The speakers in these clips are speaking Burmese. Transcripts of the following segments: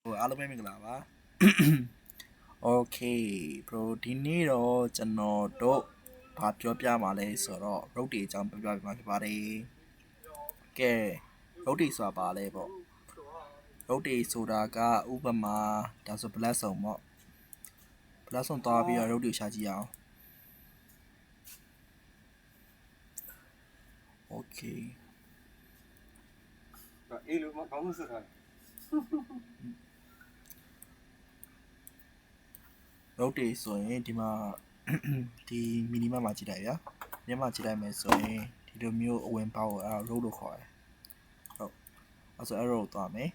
အားလုံးပဲမင်္ဂလာပါ Okay bro ဒီနေ့တော့ကျွန်တော်တို့ဘာပြောပြမှာလဲဆိုတော့ road တွေအကြောင်းပြောပြမှာဖြစ်ပါတယ်ကဲ road တွေဆိုတာပါလဲပေါ့ road တွေဆိုတာကဥပမာဒါဆို black ဆုံးပေါ့ black ဆုံးသွားပြီးတော့ road တွေရှာကြည့်အောင် Okay အေးလို့မကောင်းလို့ဆိုတာ road တွေဆိုရင်ဒီမှာဒီ minimum မှာကြည့်လိုက်ဗျာညမှာကြည့်လိုက်မယ်ဆိုရင်ဒီလိုမျိုးအဝင်ပေါက်ကို road လို့ခေါ်တယ်ဟုတ်အဲ့ဆို arrow သွားမယ်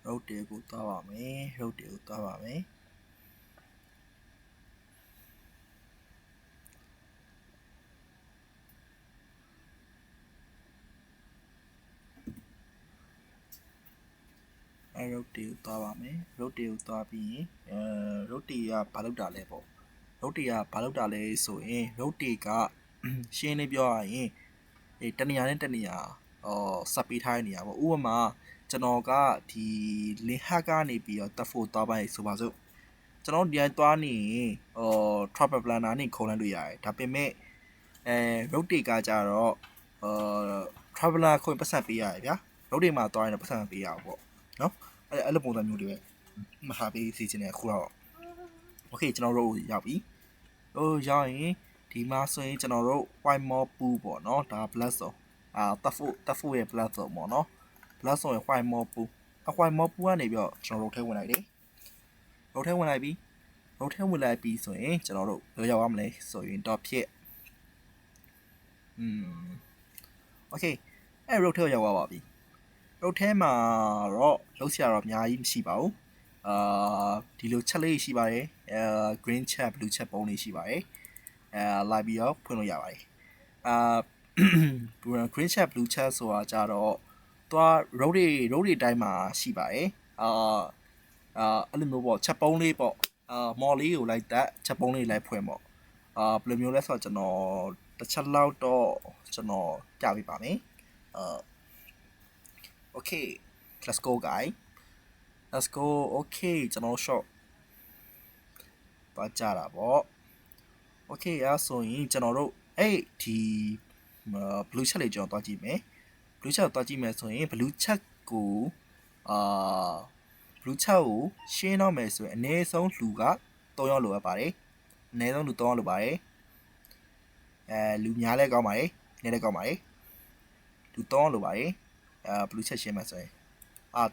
road တွေကိုသွားပါမယ် road တွေကိုသွားပါမယ်road တွေကိုသွားပါမယ် road တွေကိုသွားပြီးရင်road တွေကဘာလုပ်တာလဲပေါ့ road တွေကဘာလုပ်တာလဲဆိုရင် road တွေကရှင်းနေပြောရရင်တနေရာနဲ့တနေရာဆက်ပေးထားတဲ့နေရာပေါ့ဥပမာကျွန်တော်ကဒီလင်ဟတ်ကနေပြီးတော့တက်ဖို့သွားပါဆိုပါစို့ကျွန်တော်ဒီတိုင်းသွားနေရင်travel planner နဲ့ခုံလိုက်လို့ရတယ်ဒါပေမဲ့road တွေကကြတော့traveler ခွင့်ပတ်စံပေးရတယ်ဗျာ road တွေမှာသွားရင်တော့ပတ်စံပေးရအောင်ပေါ့နော်အဲ့လိုပုံစံမျိုးတွေပဲမဟာပေးစီစဉ်နေခုတော့ Okay ကျွန်တော်တို့ရောက်ပြီရောက်ရင်ဒီမှာဆိုရင်ကျွန်တော်တို့ white more pool ပေါ့နော်ဒါ black ဆုံးတက်ဖို့ရဲ့ black ဆုံးပေါ့နော် black ဆုံးရဲ့ white more pool white more pool ကနေပြီးတော့ကျွန်တော်တို့ထဲဝင်လိုက်တယ်တို့ထဲဝင်လိုက်ပြီဆိုရင်ကျွန်တော်တို့ဘယ်ရောက်ရမလဲဆိုရင်တော့ဖြစ် Okay အဲ့ road ထဲရောက်သွားပါပြီ road ထဲမှာတော့လုံးစရာတော့အများကြီးမရှိပါဘူးဒီလိုချက်လေးရှိပါတယ်green chat blue chat ပုံလေးရှိပါတယ်လိုက်ပြီးတော့ဖွင့်လို့ရပါတယ်green chat blue chat ဆိုတာကြတော့သွား road တွေတိုင်းမှာရှိပါတယ်အဲ့လိုမျိုးပေါ့ချက်ပုံးလေးပေါ့မော်လေးကိုလိုက်တက်ချက်ပုံးလေးလိုက်ဖွင့်ပေါ့ဘယ်လိုမျိုးလဲဆိုတော့ကျွန်တော်တစ်ချက်လောက်တော့ကျွန်တော်ပြပေးပါမယ်Okay let's go guys let's go okay ကျွန်တော် short ပါကြတာပေါ့ okay အဲ့ဆိုရင်ကျွန်တော်တို့အဲ့ဒီ blue chat လေးကျွန်တော်တွားကြည့်မယ် blue chat တွားကြည့်မယ်ဆိုရင် blue chat ကိုblue chat ကိုရှင်းတော့မယ်ဆိုရင်အနည်းဆုံးလူက3ယောက်လိုအပ်ပါတယ်အနည်းဆုံးလူ3ယောက်လိုပါတယ်လူများလဲကောင်းပါတယ်နည်းလဲကောင်းပါတယ်လူ3ယောက်လိုပါတယ်blue chat ရှင်းမယ်ဆိုရင်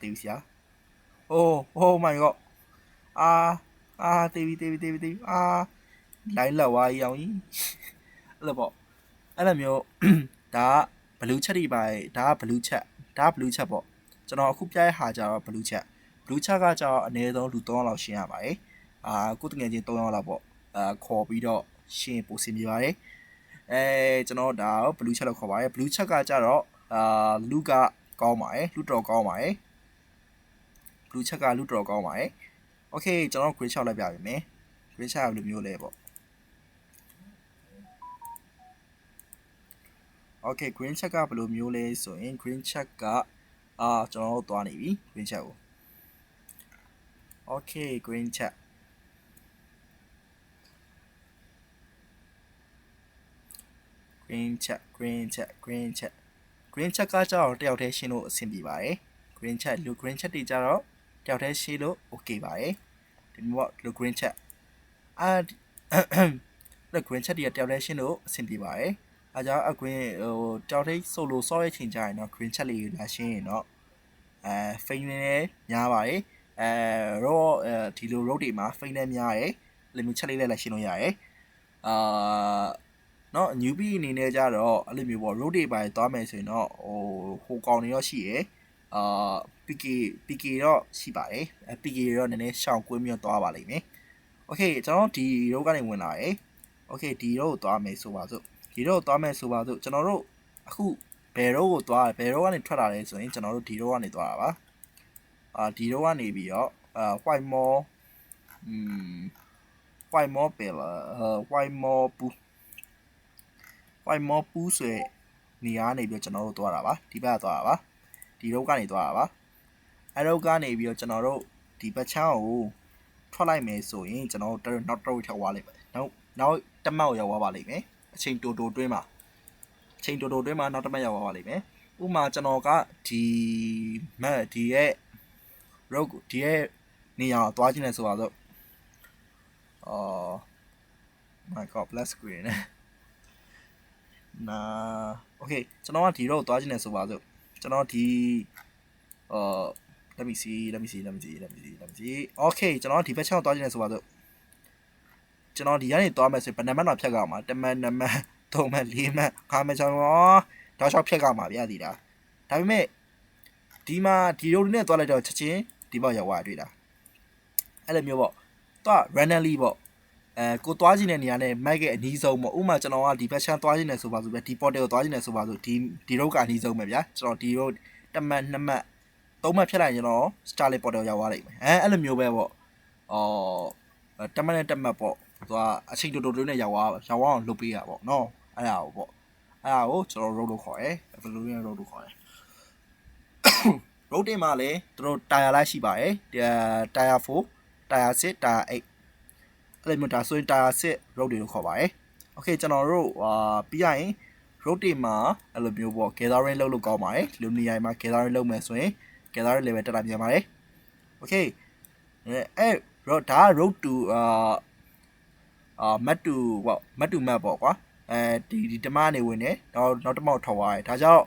တေးပြီဆရာoh my god တေးပြီလိုင်းလောက်ဝါးကြီးအောင်ကြီးအဲ့လိုပေါ့အဲ့လိုမျိုးဒါက blue chat တွေပါဒါက blue chat ပေါ့ကျွန်တော်အခုပြရဟာကြတော့ blue chat ကကြတော့အနည်းဆုံးလူ3ယောက်လောက်ရှင်းရပါတယ်ကိုတငယ်ချင်း3ယောက်လောက်ပေါ့ခေါ်ပြီးတော့ရှင်းပို့စင်ပြပါတယ်ကျွန်တော်ဒါတော့ blue chat လို့ခေါ်ပါတယ် blue chat ကကြတော့လူကကောင်းပါတယ်လူတော်ကောင်းပါတယ် blue chat ကလူတော်ကောင်းပါတယ် Okay ကျွန်တော် green chat လိုက်ပြပါမယ် green chat ဘယ်လိုမျိုးလဲပေါ့ Okay green chat ကဘယ်လိုမျိုးလဲဆိုရင် green chat ကကျွန်တော်တို့သွားနေပြီ green chat ကို Okay green chat green chat ကကြတော့တယောက်တည်းရှင်းလို့အဆင်ပြေပါတယ် green chat တွေကြတော့တယောက်တည်းရှင်းလို့ okay ပါတယ်ဒီမှာလို့ green chat green chat တွေကတယောက်တည်းရှင်းလို့အဆင်ပြေပါတယ်အားကြောင့် green တယောက်တည်း solo ဆော့ရချိန်ကြရင်တော့ green chat လေးလာရှင်းရင်တော့ fame နဲ့များပါတယ်တော့ဒီလို road တွေမှာ fame နဲ့များတယ်လေမျိုးချက်လေးလိုက်ရှင်းလို့ရတယ်နော် newbie အနေနဲ့ကြတော့အဲ့လိုမျိုးပေါ့ road တွေပိုင်းသွားမယ်ဆိုရင်တော့ဟိုကောင်တွေရောရှိရယ်PK တော့ရှိပါတယ် PK တော့နည်းနည်းရှောင်ကွင်းပြီးတော့သွားပါလိမ့်မယ် Okay ကျွန်တော်ဒီ road ကနေဝင်လာတယ် Okay ဒီ road ကိုသွားမယ်ဆိုပါစို့ကျွန်တော်တို့အခုဘယ် road ကိုသွားဘယ် road ကနေထွက်လာလဲဆိုရင်ကျွန်တော်တို့ဒီ road ကနေသွားတာပါဒီ road ကနေပြီးတော့white more pillar white more pool ဆိုတဲ့နေရာနေပြီးကျွန်တော်တို့သွားတာပါဒီဘက်သွားတာပါ ဒီ road ကနေသွားတာပါအဲ road ကနေပြီးတော့ကျွန်တော်တို့ဒီဘက်ချမ်းကိုထွက်လိုက်မယ်ဆိုရင်ကျွန်တော်တို့နောက်တော့ထွက်သွားလိမ့်မယ်နောက်တစ်မှတ်ကိုရောက်သွားပါလိမ့်မယ်အချိန်တိုတိုတွင်းမှာနောက်တစ်မှတ်ရောက်သွားပါလိမ့်မယ်ဥပမာကျွန်တော်ကဒီရဲ့ road ဒီရဲ့နေရာကိုသွားခြင်းလဲဆိုပါတော့my god black screen နာโอเคကျွန်တော်ကဒီ road သွားခြင်းလဲဆိုပါစို့ကျွန်တော်ဒီ let me see okay ကျွန်တော်ဒီဘက်ချောင်းသွားခြင်းလဲဆိုပါစို့ကျွန်တော်ဒီကနေသွားမယ်ဆိုရင်ဘယ်နှမှတ်တော့ဖြတ်ကြမှာ1မှတ်2မှတ်3မှတ်4မှတ်5မှတ်6မှတ်တော့6ဖြတ်ကြမှာဗျာဒီလားဒါပေမဲ့ဒီမှာဒီ road နဲ့သွားလိုက်တော့ချက်ချင်းဒီဘောက်ရောက်သွားတွေ့တာအဲ့လိုမျိုးပေါ့သွား randomly ပေါ့ကိုသွားခြင်းတဲ့နေရာနဲ့ map ရဲ့အနီးဆုံးပေါ့ဥပမာကျွန်တော်ကဒီဘက်ချမ်းသွားခြင်းနဲ့ဆိုပါစို့ဗျဒီ portal ကိုသွားခြင်းနဲ့ဆိုပါစို့ဒီ road ကအနီးဆုံးပဲဗျာကျွန်တော်ဒီ road 1မှတ်2မှတ်3မှတ်ဖြတ်လိုက်ရင်ကျွန်တော် starlight portal ရောက်သွားလိမ့်မယ်အဲ့လိုမျိုးပဲပေါ့1မှတ်နဲ့1မှတ်ပေါ့သွားအချိန်တိုတိုနဲ့ရောက်အောင်လုပ်ပေးရပေါ့နော်အဲ့ဒါကိုကျွန်တော် road လို့ခေါ်တယ်ဘယ်လိုလဲ road လို့ခေါ်တယ် road တင်မှာလေသူတို့ tire လိုက်ရှိပါတယ် tire 4 tire 6 tire 8အဲ့လိုမျိုးဒါဆိုရင် tire 6 road တွေလို့ခေါ်ပါတယ် okay ကျွန်တော်တို့ပြီးရရင် road တင်မှာအဲ့လိုမျိုးပေါ့ gathering လုပ်လို့ကောင်းပါတယ်လူနေရာမှာ gathering လုပ်မယ်ဆိုရင် gathering level တက်လာပြန်ပါတယ် okay အဲ့ဒါ road to map to ပေါ့ map ပေါ့ကွာဒီတမကနေဝင်တယ်နောက်တမောက်ထော်သွားတယ်ဒါကြောင့်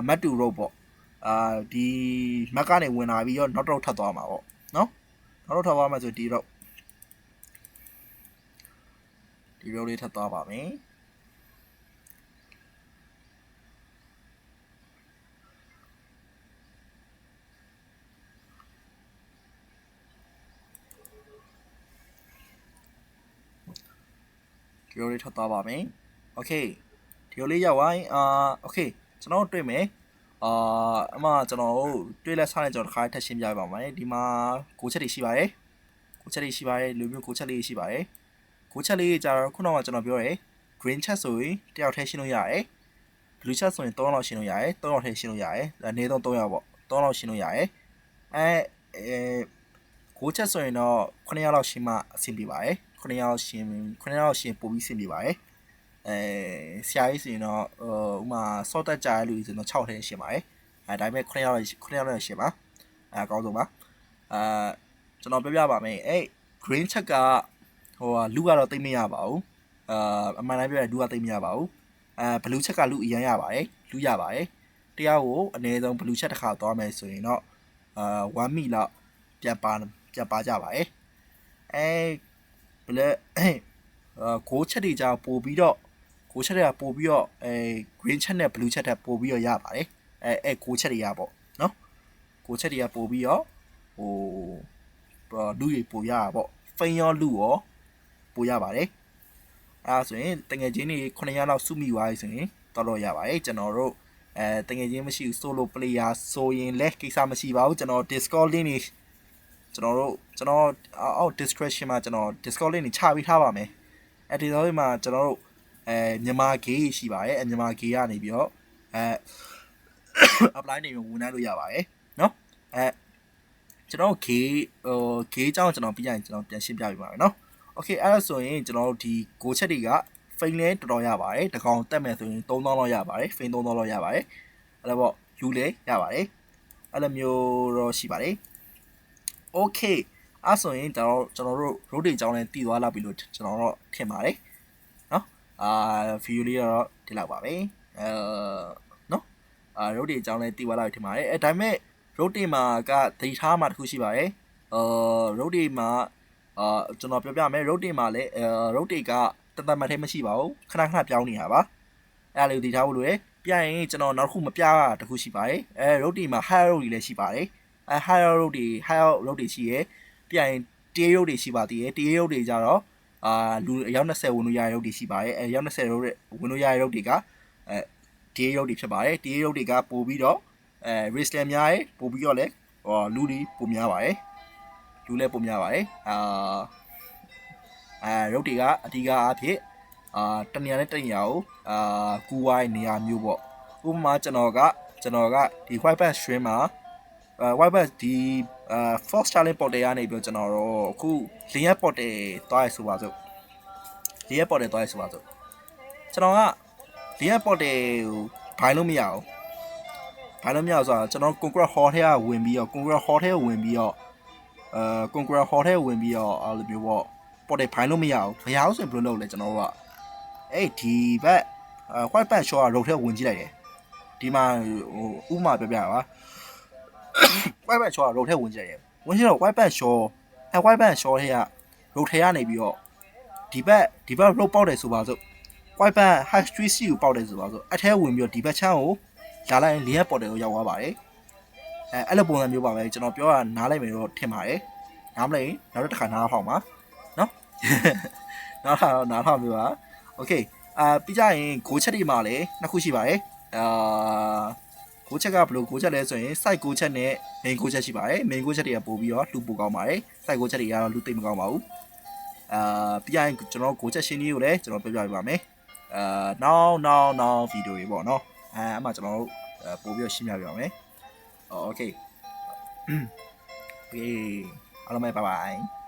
map to road ပေါ့ဒီ map ကနေဝင်လာပြီးတော့နောက်တော့ထပ်သွားမှာပေါ့နော်နောက်တော့ထပ်သွားမှာဆိုဒီ road လေးထပ်သွားပါမယ်ဒီလိုလေးထွက်သွားပါမယ်โอเคဒီလိုလေးရောက်သွားရင်โอเคကျွန်တော်တွေ့မယ်အမှကျွန်တော်တွေ့လက်စားနေကျွန်တော်တစ်ခါထပ်ရှင်းပြပါမယ်ဒီမှာကိုချက်တွေရှိပါတယ်လူမျိုးကိုချက်လေးရှိပါတယ်ကိုချက်လေးကြတော့ခုနကကျွန်တော်ပြောတယ် green chat ဆိုရင်တယောက်ထဲရှင်းလို့ရတယ် blue chat ဆိုရင်3လောက်ရှင်းလို့ရတယ်3လောက်ထဲရှင်းလို့ရတယ်အနည်းဆုံး3ယောက်ပေါ့3လောက်ရှင်းလို့ရတယ်ကိုချက်ဆိုရင်တော့9ယောက်လောက်ရှင်းမှအဆင်ပြေပါတယ်9ယောက်ရှင်းပို့ပြီးအဆင်ပြေပါတယ်ဆရာကြီးဆိုရင်တော့ဥမာစော့တက်ကြရလို့ဆိုတော့6ထဲရှင်းပါတယ်ဒါပေမဲ့9ယောက်ရှင်းပါအကောင်းဆုံးပါကျွန်တော်ပြပါမယ်green check ကလူကတော့သိမရပါဘူးအမှန်တမ်းပြောရင်လူကသိမရပါဘူးblue check ကလူအရင်ရပါတယ်လူရပါတယ်တရားကိုအနည်းဆုံး blue check တစ်ခါသွားမယ်ဆိုရင်တော့1 မိလောက်ပြန်ပါကြပါတယ်ဘလက်ကိုချက်တွေကြောင့်ပို့ပြီးတော့ကိုချက်တွေကပို့ပြီးတော့green check နဲ့ blue check တက်ပို့ပြီးတော့ရပါတယ်ကိုချက်တွေကပေါ့နော်ကိုချက်တွေကပို့ပြီးတော့လူတွေပို့ရတာပေါ့ဖိန်ရောလူရောပို့ရပါတယ်ဆိုရင်တငယ်ချင်းတွေ9ရက်လောက်စုမိသွားပြီဆိုရင်တော့ရပါတယ်ကျွန်တော်တို့တငယ်ချင်းမရှိဘူး solo player ဆိုရင်လည်းကိစ္စမရှိပါဘူးကျွန်တော် Discord link နေကျွန်တော်အောက် description မှာကျွန်တော် Discord link နေချပေးထားပါမယ်ဒီတော့ဒီမှာကျွန်တော်တို့မြန်မာ gay ရှိပါတယ်မြန်မာ gay ကနေပြီးတော့apply နေဝင်နိုင်လို့ရပါတယ်เนาะကျွန်တော် gay အကြောင်းကျွန်တော်ပြီးရင်ကျွန်တော်ပြန်ရှင်းပြပေးပါမယ်เนาะ okay အဲ့ဒါဆိုရင်ကျွန်တော်တို့ဒီ go ချက်တွေက ဖိန်လဲတော်တော်ရပါတယ်တကောင်တက်မယ်ဆိုရင်3000လောက်ရပါတယ်ဖိန်3000လောက်ရပါတယ်အဲ့ဒါပေါ့ယူလဲရပါတယ်အဲ့လိုမျိုးတော့ရှိပါတယ် okay အဲ့ဆိုရင်ကျွန်တော်တို့ road တွေအကြောင်းလဲတည်သွားလာပြီလို့ကျွန်တော်တော့ထင်ပါတယ်เนาะview လေးတော့ဒီလောက်ပါပဲเนาะroad တွေအကြောင်းလဲတည်သွားလာပြီထင်ပါတယ်ဒါပေမဲ့ road တွေမှာကသတိထားမှာတစ်ခုရှိပါတယ်road တွေမှာကျွန်တော်ပြောပြမယ် road တွေမှာလည်းroad တွေကတသက်မှတ်ထဲမရှိပါဘူးခဏပြောင်းနေတာပါအဲ့ဒါလေးကိုသိထားဖို့လိုတယ်ပြရင်ကျွန်တော်နောက်တစ်ခုမပြတာတစ်ခုရှိပါတယ်road တွေမှာ high road တွေလည်းရှိပါတယ်high road တွေရှိရယ်ပြရင် tier road တွေရှိပါသေးတယ် tier road တွေကြတော့လူအယောက်20ဝင်လို့ရတဲ့ road တွေရှိပါတယ်အယောက်20 road ဝင်လို့ရတဲ့ road တွေကtier road တွေဖြစ်ပါတယ် tier road တွေကပို့ပြီးတော့risk လည်းများရယ်ပို့ပြီးတော့လည်းလူတွေပိုများပါတယ်လူလည်းပိုများပါတယ်road တွေကအဓိကအားဖြင့်တနေရာနဲ့တနေရာကိုကူဝိုင်းနေရာမျိုးပေါ့ဥပမာကျွန်တော် ကျွန်တော်ကဒီ white band stream မှာwhite band ဒီfirst challenge portal ကနေပြီးတော့ကျွန်တော်တော့အခုလင်းရက် portal သွားရဆိုပါစို့လင်းရက် portal သွားရဆိုပါစို့ကျွန်တော်ကလင်းရက် portal ကိုဘိုင်းလို့မရအောင်ဘိုင်းလို့မရအောင်ဆိုတော့ကျွန်တော် concrete hall ထဲကဝင်ပြီးတော့ concrete hall ထဲဝင်ပြီးတော့concrete hall ထဲဝင်ပြီးတော့အဲ့လိုမျိုးပေါ့ portal ဘိုင်းလို့မရအောင်ဆိုရင်ဘယ်လိုလုပ်လဲကျွန်တော်တို့ကအဲ့ဒီဘက်white band short က road ထဲဝင်ကြည့်လိုက်တယ်ဒီမှာဟိုဥပမာပြပြပါwhite band short က road ထဲဝင်ကြည့်လိုက်တယ်ဝင်ကြည့်တော့ white band short white band short ထဲက road ထဲကနေပြီးတော့ဒီဘက် road ပေါက်တယ်ဆိုပါစို့ white band high street C ကိုပေါက်တယ်ဆိုပါစို့အထဲဝင်ပြီးတော့ဒီဘက်ချမ်းကိုလာလိုက်ရင်လင်းရက်ပေါ်တယ်ကိုရောက်သွားပါတယ်အဲ့လိုပုံစံမျိုးပါပဲကျွန်တော်ပြောတာနားလိုက်မယ်တော့ထင်ပါတယ်နားမလဲနောက်တစ်ခါနားဖောက်ပါနော်နားထောင်ပြပါโอเคပြီးကြရင်ဂိုးချက်တွေမှာလည်းနှစ်ခုရှိပါတယ်ဂိုးချက်ကဘယ်လိုဂိုးချက်လဲဆိုရင် site ဂိုးချက်နဲ့ main ဂိုးချက်ရှိပါတယ် main ဂိုးချက်တွေကပို့ပြီးတော့လူပိုကောင်းပါတယ် site ဂိုးချက်တွေကတော့လူသိမကောင်းပါဘူးပြီးရင်ကျွန်တော်ဂိုးချက်ရှင်းလေးကိုလည်းကျွန်တော်ပြပြပေးပါမယ်နောက်ဗီဒီယိုတွေပေါ့နော်အမှကျွန်တော်တို့ပို့ပြီးတော့ရှင်းပြပြပါမယ်โอเคအားလုံးပဲbye bye